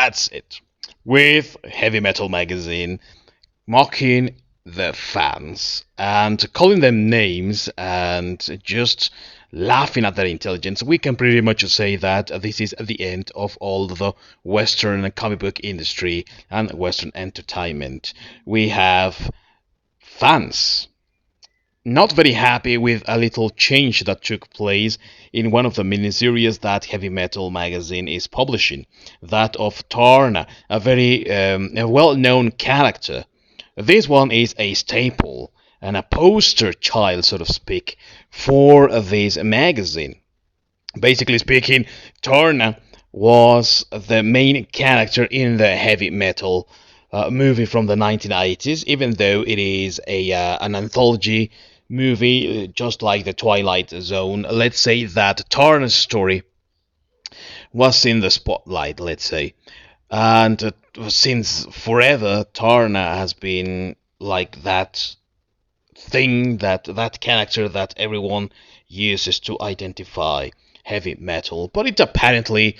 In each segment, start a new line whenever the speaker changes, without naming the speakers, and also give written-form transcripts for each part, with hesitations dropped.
that's it. With Heavy Metal Magazine mocking the fans and calling them names and just laughing at their intelligence, we can pretty much say that this is the end of all the Western comic book industry and Western entertainment. We have fans not very happy with a little change that took place in one of the miniseries that Heavy Metal magazine is publishing, that of Taarna, a very a well-known character. This one is a staple and a poster child, so to speak, for this magazine. Basically speaking, Taarna was the main character in the Heavy Metal movie from the 1980s, even though it is an anthology movie, just like the Twilight Zone. Let's say that Taarna's story was in the spotlight, let's say. And since forever, Taarna has been like that thing, that character that everyone uses to identify heavy metal. But it apparently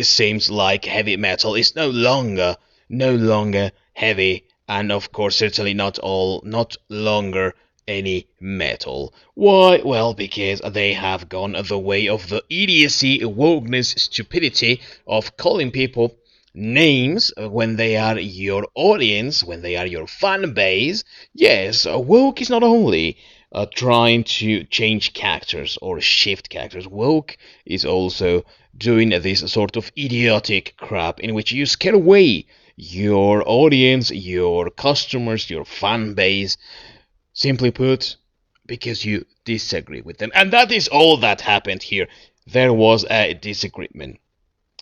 seems like heavy metal is no longer heavy, and of course certainly not longer any metal. Why? Well, because they have gone the way of the idiocy, wokeness, stupidity of calling people names when they are your audience, when they are your fan base. Yes, woke is not only trying to change characters or shift characters. Woke is also doing this sort of idiotic crap in which you scare away your audience, your customers, your fan base. Simply put, because you disagree with them. And that is all that happened here. There was a disagreement.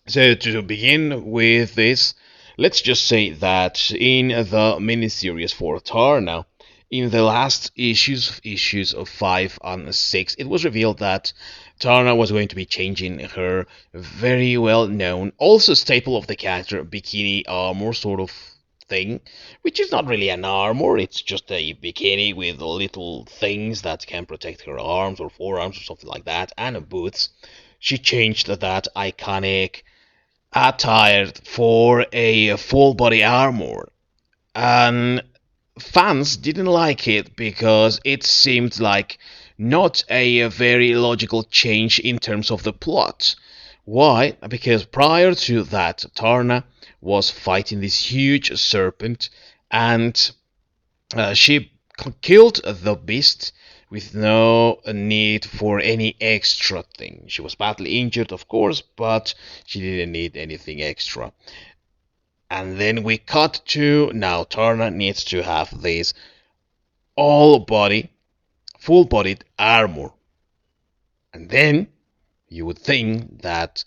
So to begin with this, let's just say that in the miniseries for Taarna, in the last issues of 5 and 6, it was revealed that Taarna was going to be changing her very well known, also staple of the character, bikini armor sort of thing, which is not really an armor, it's just a bikini with little things that can protect her arms or forearms or something like that, and boots. She changed that iconic attire for a full body armor, and fans didn't like it because it seemed like not a very logical change in terms of the plot. Why? Because prior to that, Taarna was fighting this huge serpent, and she killed the beast with no need for any extra thing. She was badly injured, of course, but she didn't need anything extra. And then we cut to now Taarna needs to have this all body, full bodied armor. And then you would think that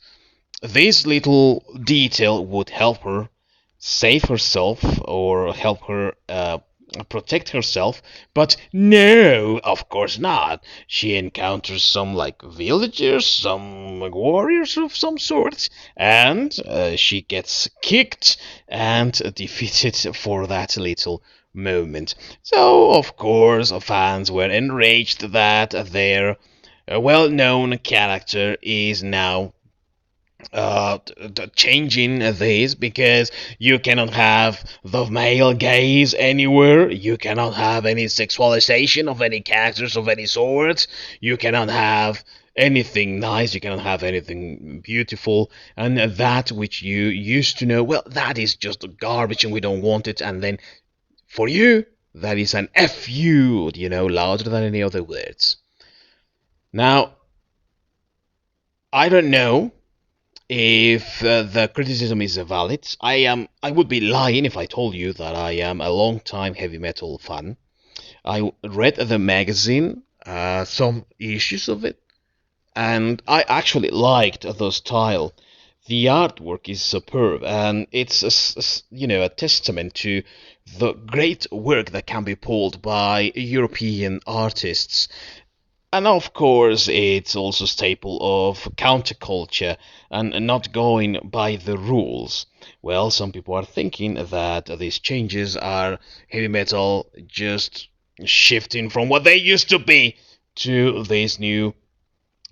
this little detail would help her save herself or help her protect herself, but no, of course not. She encounters some like villagers, some warriors of some sort, and she gets kicked and defeated for that little moment. So of course fans were enraged that their well-known character is now changing this, because you cannot have the male gaze anywhere, you cannot have any sexualization of any characters of any sort, you cannot have anything nice, you cannot have anything beautiful, and that which you used to know, well, that is just garbage and we don't want it, and then for you, that is an FU, louder than any other words. Now, I don't know if the criticism is valid. I would be lying if I told you that I am a long-time heavy metal fan. I read the magazine, some issues of it, and I actually liked the style. The artwork is superb, and it's a testament to the great work that can be pulled by European artists. And of course, it's also a staple of counterculture and not going by the rules. Well, some people are thinking that these changes are heavy metal just shifting from what they used to be to this new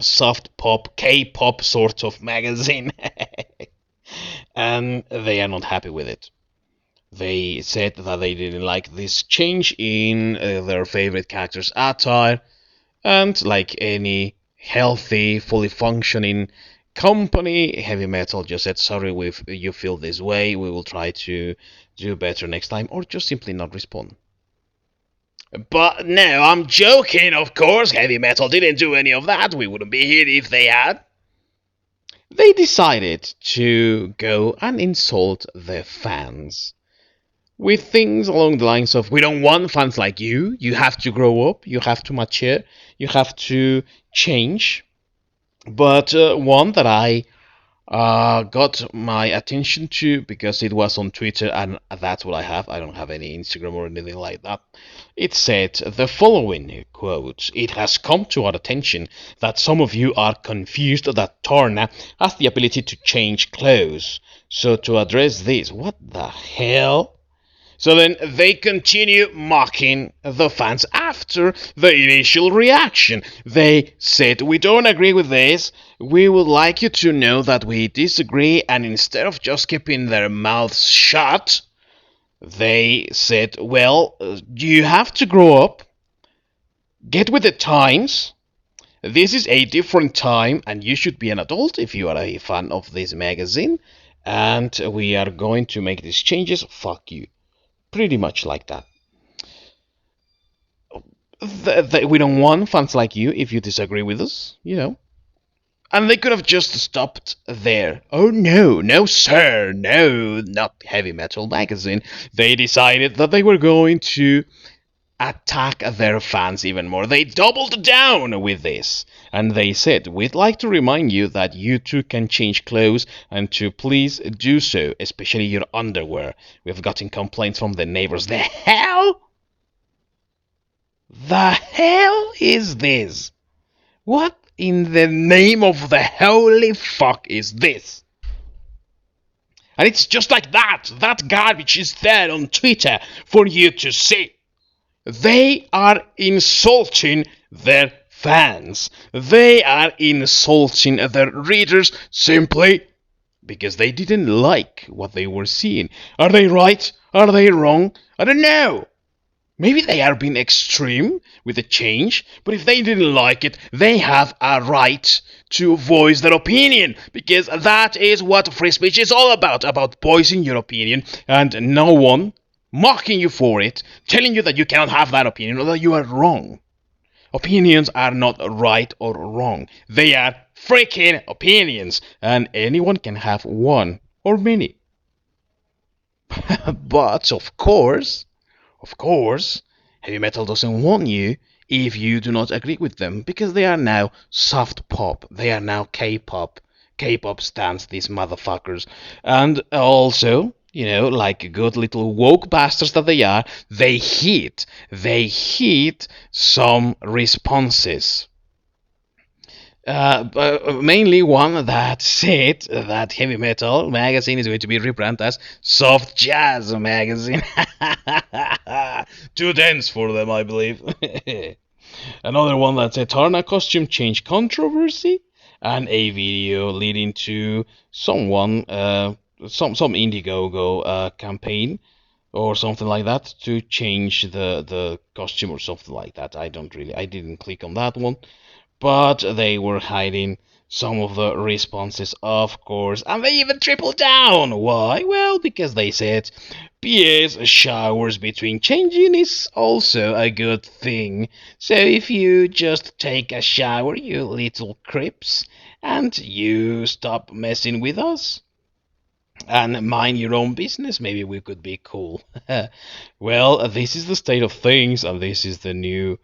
soft pop, K-pop sort of magazine. And they are not happy with it. They said that they didn't like this change in their favorite character's attire, and like any healthy, fully functioning company, Heavy Metal just said, sorry, if you feel this way, we will try to do better next time, or just simply not respond. But no, I'm joking, of course. Heavy Metal didn't do any of that. We wouldn't be here if they had. They decided to go and insult their fans with things along the lines of, we don't want fans like you have to grow up, you have to mature, you have to change. But one that I got my attention to because it was on Twitter, and that's what I have. I don't have any Instagram or anything like that. It said the following quote: "It has come to our attention that some of you are confused that Taarna has the ability to change clothes. So to address this, what the hell?" So then they continue mocking the fans after the initial reaction. They said, we don't agree with this. We would like you to know that we disagree. And instead of just keeping their mouths shut, they said, well, you have to grow up, get with the times. This is a different time, and you should be an adult if you are a fan of this magazine. And we are going to make these changes. Fuck you. Pretty much like that. We don't want fans like you if you disagree with us, you know. And they could have just stopped there. Oh no, no sir, no, not Heavy Metal Magazine. They decided that they were going to attack their fans even more. They doubled down with this. And they said, we'd like to remind you that you too can change clothes and to please do so, especially your underwear. We've gotten complaints from the neighbors. The hell? The hell is this? What in the name of the holy fuck is this? And it's just like that. That garbage is there on Twitter for you to see. They are insulting their fans. They are insulting their readers simply because they didn't like what they were seeing. Are they right? Are they wrong? I don't know. Maybe they are being extreme with the change, but if they didn't like it, they have a right to voice their opinion, because that is what free speech is all about voicing your opinion, and no one mocking you for it, telling you that you cannot have that opinion or that you are wrong. Opinions are not right or wrong. They are freaking opinions, and anyone can have one or many. But, of course, heavy metal doesn't want you if you do not agree with them, because they are now soft pop, they are now K-pop. K-pop stands these motherfuckers. And also, you know, like good little woke bastards that they are, they hit some responses. Mainly one that said that Heavy Metal Magazine is going to be rebranded as Soft Jazz Magazine. Too dense for them, I believe. Another one that said Taarna costume change controversy, and a video leading to someone, some Indiegogo campaign or something like that to change the costume or something like that. I didn't click on that one. But they were hiding some of the responses, of course, and they even tripled down. Why? Well, because they said PA's showers between changing is also a good thing. So if you just take a shower, you little creeps, and you stop messing with us and mind your own business, maybe we could be cool. Well, this is the state of things, and this is the new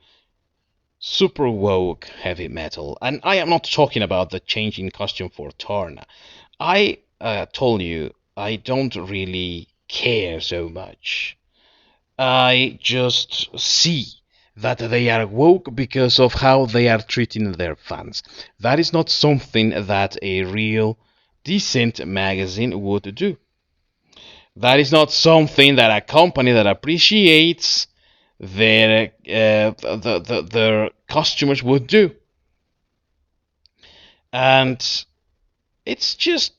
super woke heavy metal. And I am not talking about the change in costume for Taarna. I told you I don't really care so much. I just see that they are woke because of how they are treating their fans. That is not something that a real decent magazine would do. That is not something that a company that appreciates their customers would do. And it's just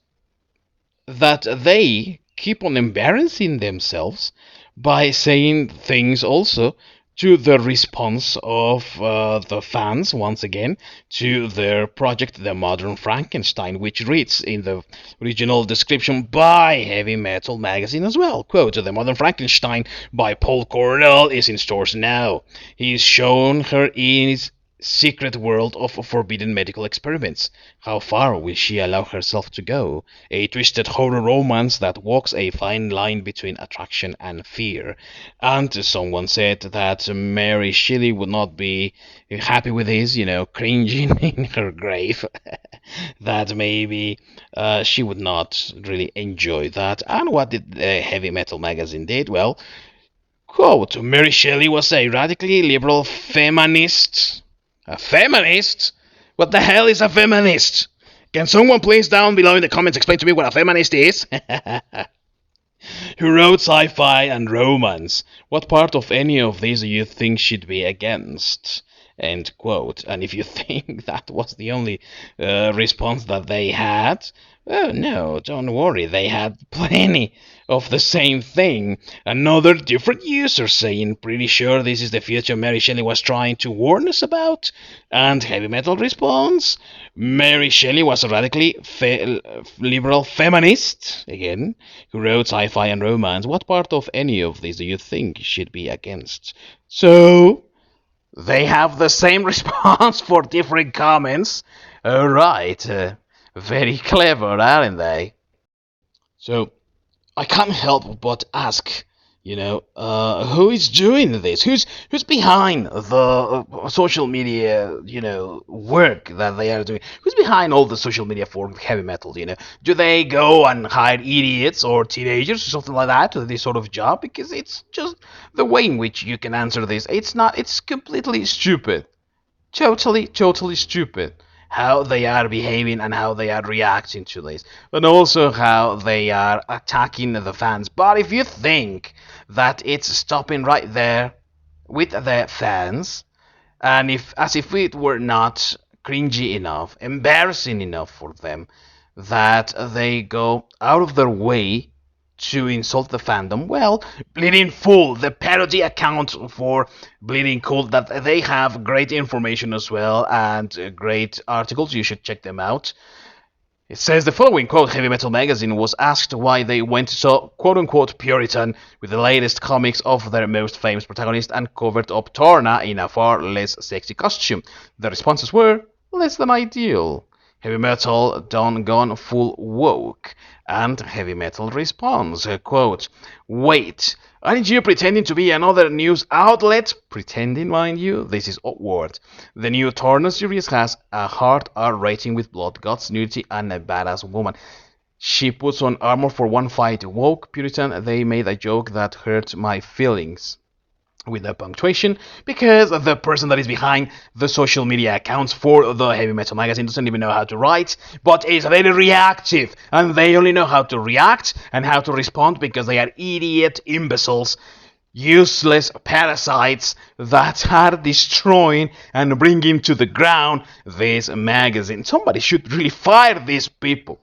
that they keep on embarrassing themselves by saying things also to the response of the fans once again to their project The Modern Frankenstein, which reads in the original description by Heavy Metal Magazine as well, quote, The Modern Frankenstein by Paul Cornell is in stores now. He's shown her in his secret world of forbidden medical experiments. How far will she allow herself to go? A twisted horror romance that walks a fine line between attraction and fear. And someone said that Mary Shelley would not be happy with his, cringing in her grave. That maybe she would not really enjoy that. And what did the Heavy Metal Magazine did? Well, quote, Mary Shelley was a radically liberal feminist. A feminist? What the hell is a feminist? Can someone please down below in the comments explain to me what a feminist is? Who wrote sci-fi and romance. What part of any of these do you think should be against? End quote. And if you think that was the only response that they had, oh no, don't worry, they had plenty of the same thing. Another different user saying, pretty sure this is the future Mary Shelley was trying to warn us about. And Heavy Metal response, Mary Shelley was a radically liberal feminist, again, who wrote sci-fi and romance. What part of any of these do you think should be against? So, they have the same response for different comments. Alright, very clever, aren't they? So, I can't help but ask, who is doing this? Who's behind the social media, work that they are doing? Who's behind all the social media for heavy metal? Do they go and hire idiots or teenagers or something like that to this sort of job? Because it's just the way in which you can answer this. It's not. It's completely stupid. Totally stupid how they are behaving and how they are reacting to this, but also how they are attacking the fans. But if you think that it's stopping right there with the fans, and if it were not cringy enough, embarrassing enough for them, that they go out of their way to insult the fandom, well, Bleeding Full, the parody account for Bleeding Cool, that they have great information as well and great articles. You should check them out. It says the following, quote, Heavy Metal Magazine was asked why they went so, quote-unquote, Puritan with the latest comics of their most famous protagonist and covered up Taarna in a far less sexy costume. The responses were less than ideal. Heavy Metal done gone full woke. And Heavy Metal responds, quote, wait, aren't you pretending to be another news outlet? Pretending, mind you, this is awkward. The new Taarna series has a hard R rating with blood, guts, nudity, and a badass woman. She puts on armor for one fight. Woke Puritan, they made a joke that hurt my feelings with the punctuation, because the person that is behind the social media accounts for the Heavy Metal Magazine doesn't even know how to write, but is very reactive, and they only know how to react and how to respond because they are idiot imbeciles, useless parasites that are destroying and bringing to the ground this magazine. Somebody should really fire these people.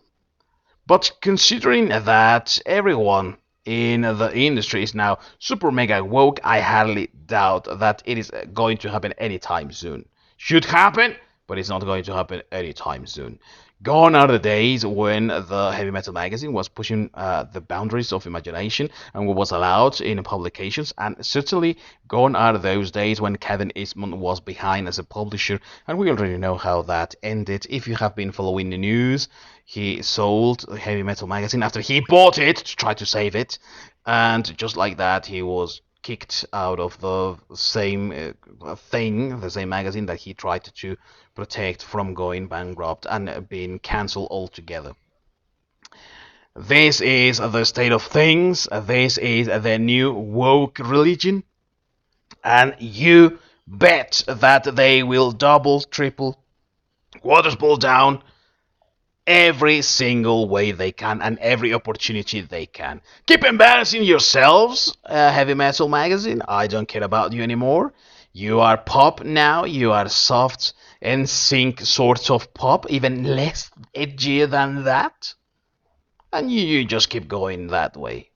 But considering that everyone in the industry is now super mega woke, I hardly doubt that it is going to happen anytime soon. Should happen, but it's not going to happen anytime soon. Gone are the days when the Heavy Metal Magazine was pushing the boundaries of imagination and what was allowed in publications, and certainly gone are those days when Kevin Eastman was behind as a publisher, and we already know how that ended. If you have been following the news, he sold Heavy Metal Magazine after he bought it to try to save it, and just like that, he was kicked out of the same the same magazine that he tried to protect from going bankrupt and being cancelled altogether. This is the state of things. This is the new woke religion, and you bet that they will double, triple, quadruple down every single way they can and every opportunity they can. Keep embarrassing yourselves, Heavy Metal Magazine. I don't care about you anymore. You are pop now. You are soft and sync sorts of pop, even less edgy than that. and you just keep going that way.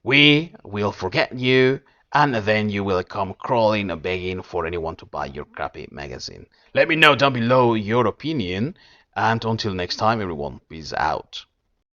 We will forget you, and then you will come crawling and begging for anyone to buy your crappy magazine. Let me know down below your opinion, and until next time, everyone, peace out.